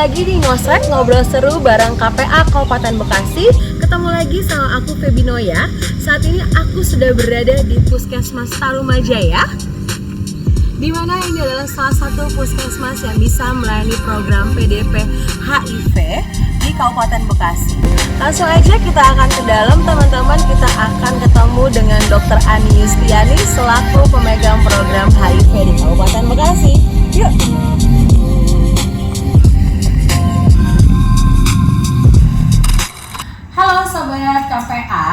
lagi di Ngosrek, ngobrol seru bareng KPA Kabupaten Bekasi. Ketemu lagi sama aku Febinoya. Saat ini aku sudah berada di Puskesmas Tarumajaya, di mana ini adalah salah satu puskesmas yang bisa melayani program PDP HIV di Kabupaten Bekasi. Langsung aja kita akan ke dalam, teman-teman. Kita akan ketemu dengan Dr. Ani Yustiani selaku pemegang program HIV di Kabupaten Bekasi. Yuk! Halo Sobat KPA,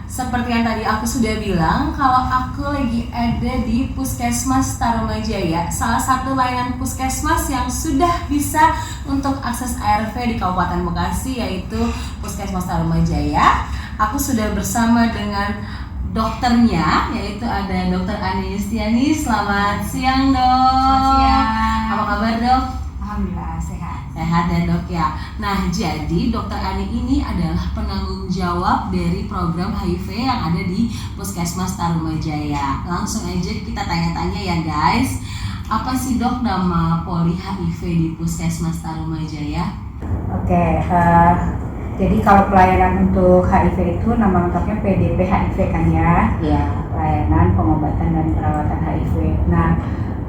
seperti yang tadi aku sudah bilang, kalau aku lagi ada di Puskesmas Tarumajaya, salah satu layanan puskesmas yang sudah bisa untuk akses ARV di Kabupaten Bekasi, yaitu Puskesmas Tarumajaya. Aku sudah bersama dengan dokternya, yaitu ada Dr. Ani Yustiani. Selamat siang, Dok. Selamat siang. Apa kabar, Dok? Alhamdulillah sehat. Sehat ya, Dok ya. Nah, jadi Dokter Ani ini adalah penanggung jawab dari program HIV yang ada di Puskesmas Tarumajaya. Langsung aja kita tanya-tanya ya, guys. Apa sih, Dok, nama poli HIV di Puskesmas Tarumajaya? Oke, jadi kalau pelayanan untuk HIV itu nama lengkapnya PDP HIV kan ya? Ya. Pelayanan pengobatan dan perawatan HIV. Nah,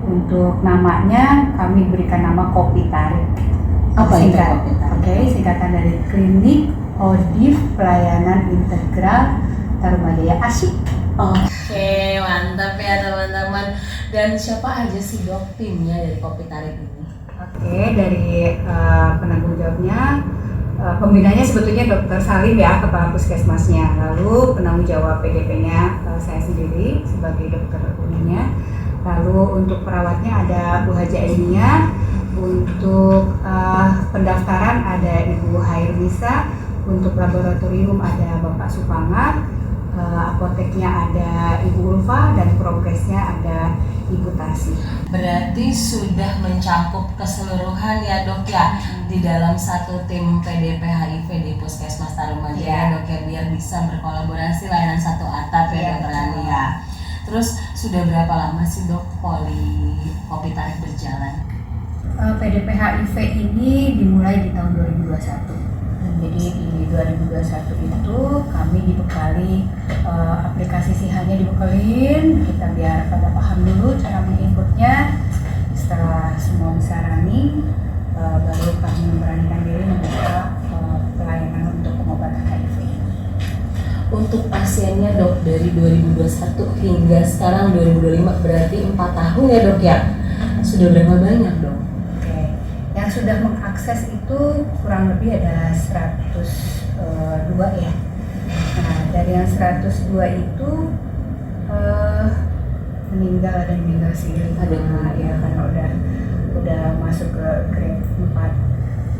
untuk namanya kami berikan nama Kopi Tarik. Apa itu Kopi Tarik? Oke, singkatan dari Klinik ODIF Pelayanan Integral Tarumajaya. Asyik. Oke, mantap ya teman-teman. Dan siapa aja sih, Dok, timnya dari Kopi Tarik ini? Oke, dari penanggung jawabnya, pembinanya sebetulnya Dr. Salim ya, Kepala Puskesmasnya. Lalu penanggung jawab PDP-nya saya sendiri sebagai dokter umumnya. Lalu untuk perawatnya ada Bu Haja Ainia. Untuk pendaftaran ada Ibu Hairnisa. Untuk laboratorium ada Bapak Supangat. Apoteknya ada Ibu Ulfa dan progresnya ada Ibu Tasi. Berarti sudah mencakup keseluruhan ya, Dok ya, di dalam satu tim PDP HIV di Puskesmas Tarumajaya, Dok ya, biar bisa berkolaborasi layanan satu atap ya, Dokter Ani ya. Terus sudah berapa lama sih, Dok, poli Kopi Tarik berjalan? PDP HIV ini dimulai di tahun 2021. Jadi di 2021 itu kami dibekali aplikasi SIHA-nya dibekalin, kita biar pada paham dulu cara menginputnya. Setelah semua bisa running, baru kami memberanikan diri membuka pelayanan untuk pengobatan HIV. Untuk pasiennya, Dok, dari 2021 hingga sekarang 2025, berarti 4 tahun ya, Dok ya? Sudah berapa banyak, Dok? Yang sudah mengakses itu kurang lebih ada 102 ya. Nah, dari yang 102 itu meninggal sih. Nah, ya karena udah masuk ke grade 4.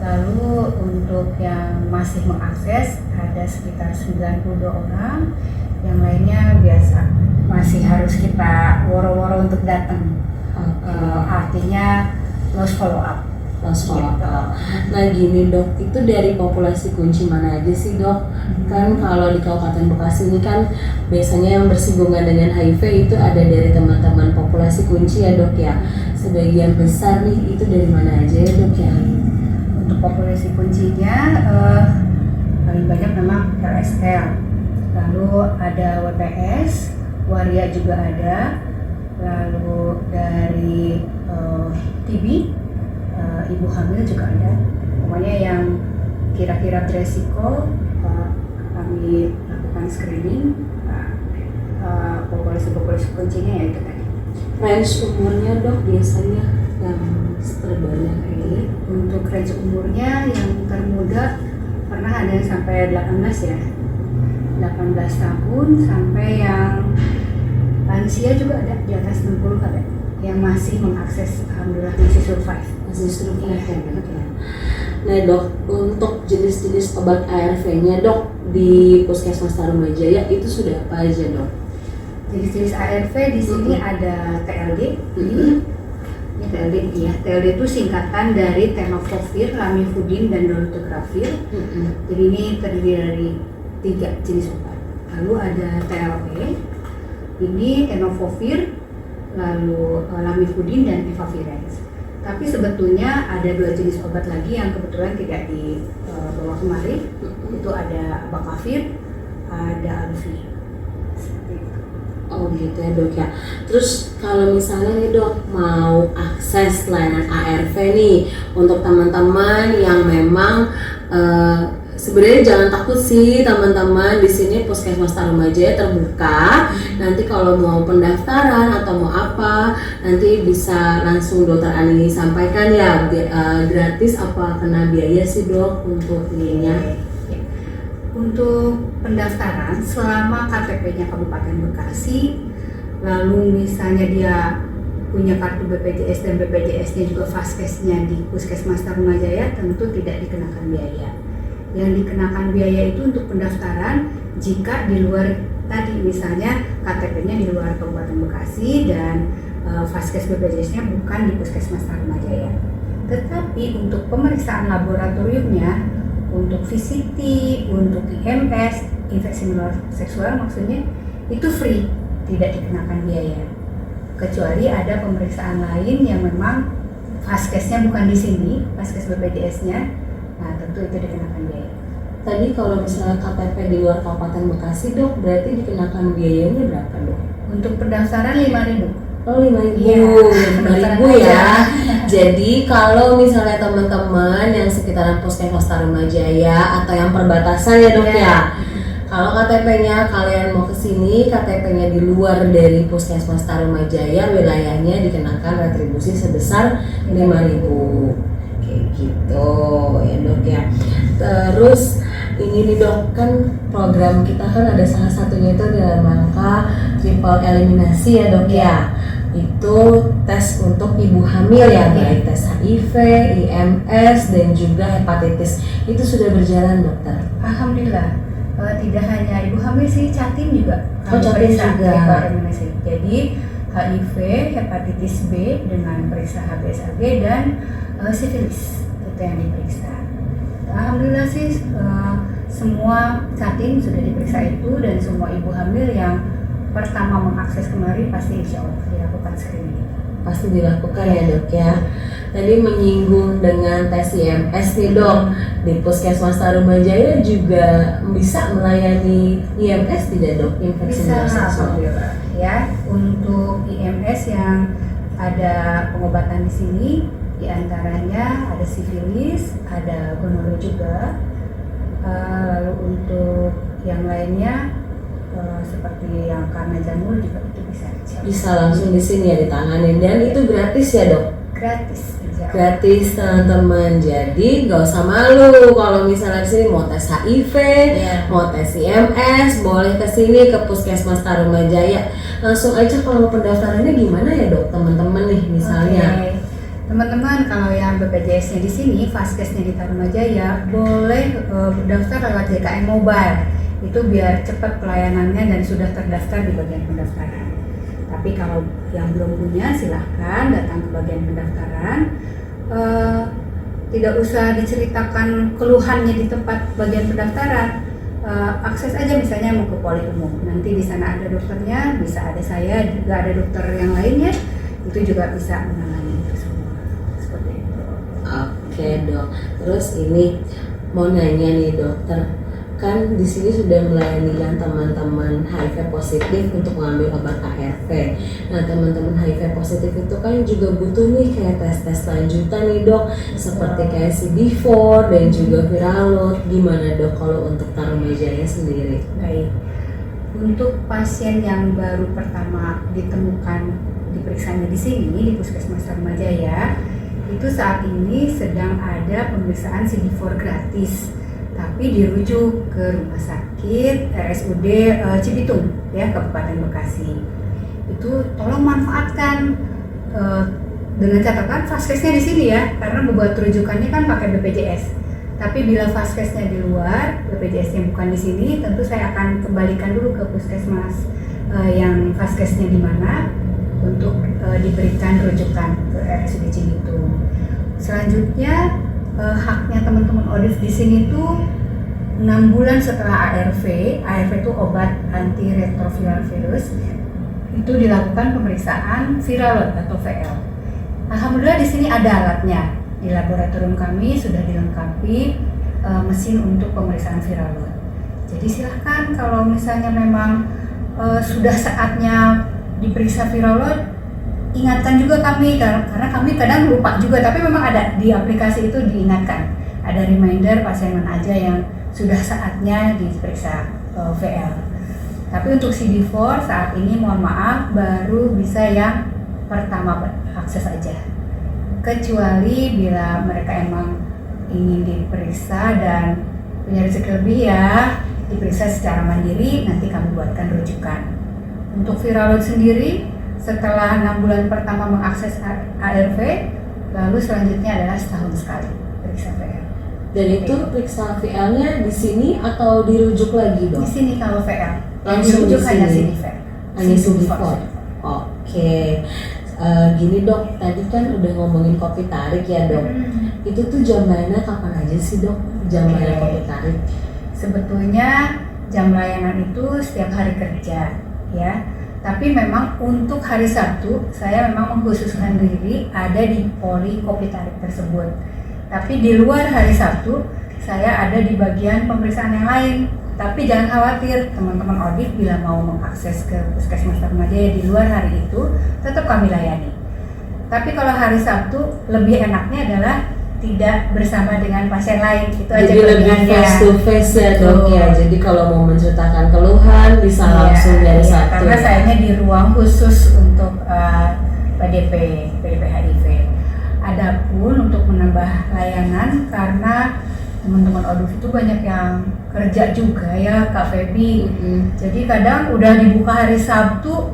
Lalu untuk yang masih mengakses ada sekitar 92 orang. Yang lainnya biasa masih harus kita woro-woro untuk datang. Artinya lost follow up. Nah gini, Dok, itu dari populasi kunci mana aja sih, Dok? Kan kalau di Kabupaten Bekasi ini kan biasanya yang bersinggungan dengan HIV itu ada dari teman-teman populasi kunci ya, Dok ya. Sebagian besar nih itu dari mana aja ya, Dok ya? Untuk populasi kuncinya paling banyak memang LSL, lalu ada WPS, Waria juga ada, lalu dari TB, ibu hamil juga ada. Pokoknya yang kira-kira beresiko kami lakukan screening. Populasi kuncinya ya itu tadi. Range umurnya, Dok, biasanya yang terbanyak ini? Untuk range umurnya yang termuda pernah ada yang sampai 18 ya, 18 tahun, sampai yang lansia juga ada di atas 60 ada yang masih mengakses, alhamdulillah masih survive. Ya. Nah, Dok, untuk jenis-jenis obat ARV-nya, Dok, di Puskesmas Tarumajaya itu sudah apa aja, Dok? Jenis-jenis ARV di sini ada TLD. Ini TLD ya. TLD itu singkatan dari tenofovir, lamivudin, dan dolutegravir. Jadi ini terdiri dari 3 jenis obat. Lalu ada TLE. Ini tenofovir, lalu lamivudin dan efavirenz. Tapi sebetulnya ada 2 jenis obat lagi yang kebetulan tidak dibawa kemari. Itu ada Abacavir, ada Alfi. Seperti itu. Oh gitu ya dok ya. Terus kalau misalnya nih dok mau akses layanan ARV nih untuk teman-teman yang memang sebenarnya jangan takut sih teman-teman, di sini Puskesmas Tarumajaya terbuka. Nanti kalau mau pendaftaran atau mau apa nanti bisa langsung dokter Ani sampaikan ya. Gratis apa kena biaya sih dok untuk ininya? Untuk pendaftaran selama KTP-nya Kabupaten Bekasi, lalu misalnya dia punya kartu BPJS dan BPJS-nya juga Vaskesnya di Puskesmas Tarumajaya, tentu tidak dikenakan biaya. Yang dikenakan biaya itu untuk pendaftaran jika di luar tadi, misalnya KTP-nya di luar Kabupaten Bekasi dan Vaskes BPJS-nya bukan di Puskesmas Tarumajaya. Tetapi untuk pemeriksaan laboratoriumnya, untuk VCT, untuk IMS, infeksi menular seksual maksudnya, itu free, tidak dikenakan biaya. Kecuali ada pemeriksaan lain yang memang Vaskesnya bukan di sini, Vaskes BPJS-nya, nah tentu itu dikenakan biaya. Tadi kalau misalnya KTP di luar Kabupaten Bekasi dok, berarti dikenakan biayanya berapa dok? Untuk pendaftaran 5.000. Oh 5.000, Iya, 5.000 ya. Jadi kalau misalnya teman-teman yang sekitaran Puskesmas Tarumajaya atau yang perbatasan ya dok ya, kalau KTP-nya kalian mau ke sini, KTP-nya di luar dari Puskesmas Tarumajaya, wilayahnya dikenakan retribusi sebesar 5.000. Kayak gitu ya dok ya. Terus ini nih dok, kan program kita kan ada salah satunya itu dalam rangka triple eliminasi ya dok ya. Itu tes untuk ibu hamil ya, baik tes HIV, IMS dan juga hepatitis. Itu sudah berjalan dokter? Alhamdulillah. Tidak hanya ibu hamil sih, Catim juga. Catim juga. Eliminasi. Jadi HIV, hepatitis B dengan periksa HBsAg dan sifilis itu yang diperiksa. Alhamdulillah sih semua Catim sudah diperiksa itu, dan semua ibu hamil yang pertama mengakses kemari pasti insya Allah dilakukan screening. Pasti dilakukan ya dok ya. Tadi menyinggung dengan tes IMS nih dok, di Puskesmas Tarumajaya juga bisa melayani IMS tidak dok? Infeksi menular seksual ya. Untuk IMS yang ada pengobatan di sini, diantaranya ada sifilis, ada gonorrea juga. Lalu untuk yang lainnya seperti yang karena jamur juga itu bisa langsung di sini ya ditangani, dan itu gratis ya dok? Gratis teman-teman, jadi gak usah malu kalau misalnya sini mau tes HIV, mau tes IMS, boleh kesini ke Puskesmas Tarumajaya. Langsung aja. Kalau pendaftarannya gimana ya dok teman-teman nih misalnya? Teman-teman, kalau yang BPJS-nya di sini, Vaskesnya di Tarumajaya, boleh daftar lewat JKN Mobile. Itu biar cepat pelayanannya dan sudah terdaftar di bagian pendaftaran. Tapi kalau yang belum punya, silahkan datang ke bagian pendaftaran. Tidak usah diceritakan keluhannya di tempat bagian pendaftaran. Akses aja misalnya mau ke poli umum. Nanti di sana ada dokternya, bisa ada saya, juga ada dokter yang lainnya. Itu juga bisa menangani itu semua. Seperti itu. Oke dok. Terus ini mau nanya nih dokter, kan di sini sudah melayani yang teman-teman HIV positif untuk mengambil obat ARV. Nah teman-teman HIV positif itu kan juga butuh nih kayak tes-tes lanjutan nih dok, seperti kayak CD4 dan juga viral load. Gimana dok kalau untuk Tarumajaya sendiri? Baik, untuk pasien yang baru pertama ditemukan diperiksanya di sini di Puskesmas Tarumajaya, itu saat ini sedang ada pemeriksaan CD4 gratis, tapi dirujuk ke rumah sakit RSUD Cibitung ya, Kabupaten Bekasi. Itu tolong manfaatkan dengan catatan Vaskesnya di sini ya, karena membuat rujukannya kan pakai BPJS. Tapi bila Vaskesnya di luar, BPJS-nya bukan di sini, tentu saya akan kembalikan dulu ke Puskesmas yang Vaskesnya di mana untuk diberikan rujukan ke RSUD Cibitung. Selanjutnya haknya teman-teman ODIF di sini tuh 6 bulan setelah ARV itu obat antiretroviral virus, itu dilakukan pemeriksaan viral load atau VL. Alhamdulillah di sini ada alatnya. Di laboratorium kami sudah dilengkapi mesin untuk pemeriksaan viral load. Jadi silahkan kalau misalnya memang sudah saatnya diperiksa viral load, ingatkan juga kami karena kami kadang lupa juga, tapi memang ada di aplikasi itu diingatkan. Ada reminder pasien mana aja yang sudah saatnya diperiksa VL. Tapi untuk CD4 saat ini mohon maaf baru bisa yang pertama akses aja. Kecuali bila mereka emang ingin diperiksa dan punya rezeki lebih ya, diperiksa secara mandiri, nanti kami buatkan rujukan. Untuk viral load sendiri, setelah 6 bulan pertama mengakses ARV, lalu selanjutnya adalah setahun sekali periksa VL. Dan itu periksa VL-nya di sini atau dirujuk lagi dong? Di sini kalau VL, Langsung dirujuk di hanya sini? CD4. Hanya CD4. Oke. Gini dok, tadi kan udah ngomongin kopi tarik ya dok. Itu tuh jam layannya kapan aja sih dok? Jam layanan kopi tarik? Sebetulnya jam layanan itu setiap hari kerja ya. Tapi memang untuk hari Sabtu saya memang mengkhususkan diri ada di poli kopi tarik tersebut. Tapi di luar hari Sabtu saya ada di bagian pemeriksaan yang lain. Tapi jangan khawatir, teman-teman audit bila mau mengakses ke Puskesmas Tarumajaya di luar hari itu tetap kami layani. Tapi kalau hari Sabtu lebih enaknya adalah tidak bersama dengan pasien lain. Itu aja jadi lebih face to face ya dok ya. Jadi kalau mau menceritakan keluhan bisa langsung dari Sabtu. Karena sayanya di ruang khusus untuk PDP HIV. Adapun untuk menambah layanan karena teman-teman audit itu banyak yang kerja juga ya Kak Feby. Jadi kadang udah dibuka hari Sabtu,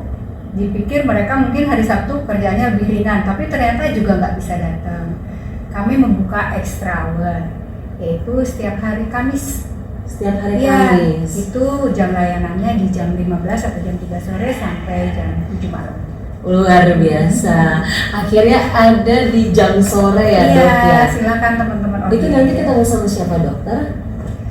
dipikir mereka mungkin hari Sabtu kerjanya lebih ringan, tapi ternyata juga nggak bisa datang. Kami membuka extra hour, yaitu setiap hari Kamis. Setiap hari Ya, Kamis. itu jam layanannya di jam 15 atau jam 3 sore sampai jam 7 malam. Luar biasa. Akhirnya ada di jam sore ya dok ya. Iya, silakan teman-teman audit. Itu nanti ketemu sama siapa dokter?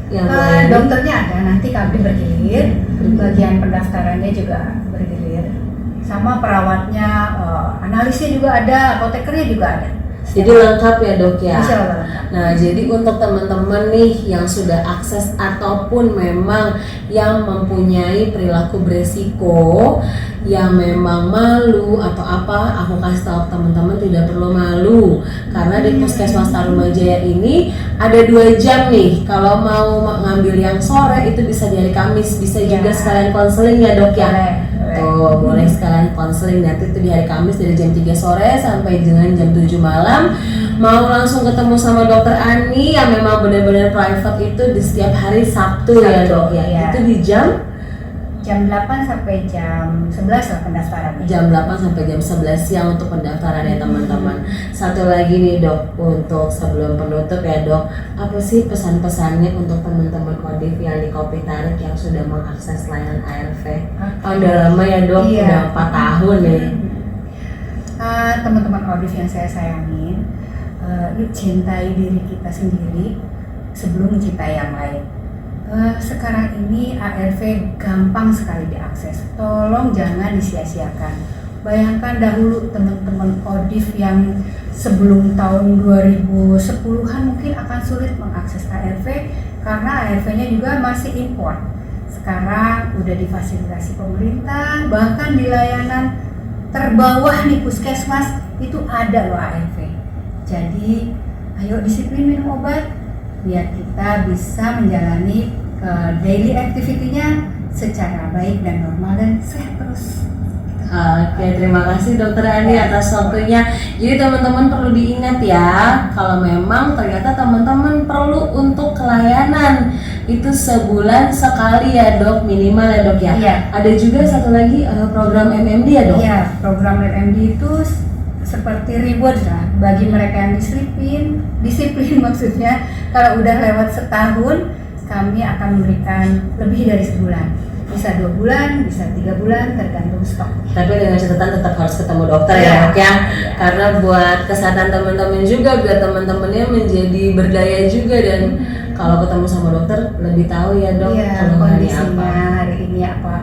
Yang Dokternya ada, nanti kami bergilir, bagian pendaftarannya juga bergilir, sama perawatnya, analisnya juga ada, apotekernya juga ada. Jadi lengkap ya dok ya. Insya Allah lengkap. Nah jadi untuk teman-teman nih yang sudah akses ataupun memang yang mempunyai perilaku beresiko, yang memang malu atau apa, aku kasih tahu teman-teman tidak perlu malu karena di Puskesmas Tarumajaya ini ada 2 jam nih. Kalau mau ngambil yang sore itu bisa di hari Kamis, bisa juga sekalian konseling ya dok ya. Tuh boleh sekalian konseling nanti itu di hari Kamis dari jam 3 sore sampai dengan jam 7 malam. Mau langsung ketemu sama dokter Ani yang memang benar-benar private itu di setiap hari Sabtu ya dok ya. Itu di jam 8 sampai jam 11 lah pendaftarannya. Jam 8 sampai jam 11 siang untuk pendaftaran ya teman-teman. Satu lagi nih dok, untuk sebelum penutup ya dok, apa sih pesan-pesannya untuk teman-teman Kodif yang di Kopi Tarik yang sudah mengakses layanan ARV? Udah lama ya dok, udah 4 tahun nih. Teman-teman Kodif yang saya sayangin, cintai diri kita sendiri sebelum mencintai yang lain. Sekarang ini ARV gampang sekali diakses, tolong jangan disia-siakan. Bayangkan dahulu teman-teman Kodif yang sebelum tahun 2010-an mungkin akan sulit mengakses ARV karena ARV-nya juga masih impor. Sekarang udah difasilitasi pemerintah, bahkan di layanan terbawah nih Puskesmas itu ada loh ARV. Jadi ayo disiplin minum obat biar kita bisa menjalani daily activity-nya secara baik dan normal dan sehat terus. Oke, terima kasih Dokter Ani atas waktunya. Jadi teman-teman perlu diingat ya, kalau memang ternyata teman-teman perlu untuk kelayanan itu sebulan sekali ya dok, minimal ya dok ya. Iya. Ada juga satu lagi program MMD ya dok. Iya, program MMD itu seperti reward lah bagi mereka yang disiplin maksudnya. Kalau udah lewat setahun, kami akan memberikan lebih dari sebulan. Bisa 2 bulan, bisa 3 bulan, tergantung stok. Tapi dengan catatan tetap harus ketemu dokter ya dok ya. Karena buat kesehatan teman-teman juga, biar teman-temannya menjadi berdaya juga dan kalau ketemu sama dokter lebih tahu ya dok kondisinya apa. hari ini apa.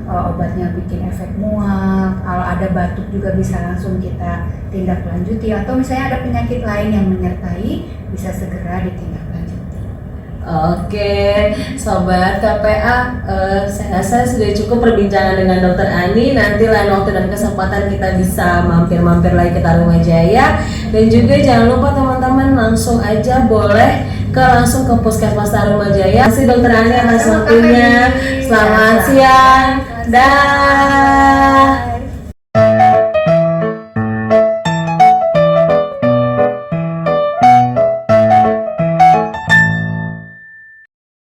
obatnya bikin efek mual, kalau ada batuk juga bisa langsung kita tindak lanjuti, atau misalnya ada penyakit lain yang menyertai bisa segera ditindaklanjuti. Oke, sobat KPA, saya rasa sudah cukup perbincangan dengan Dokter Ani. Nanti lain waktu dan kesempatan kita bisa mampir-mampir lagi ke Tarumajaya. Dan juga jangan lupa teman-teman langsung aja boleh langsung ke Puskesmas Tarumajaya. Terima kasih Dokter Ani atas waktunya. Selamat siang. Dah.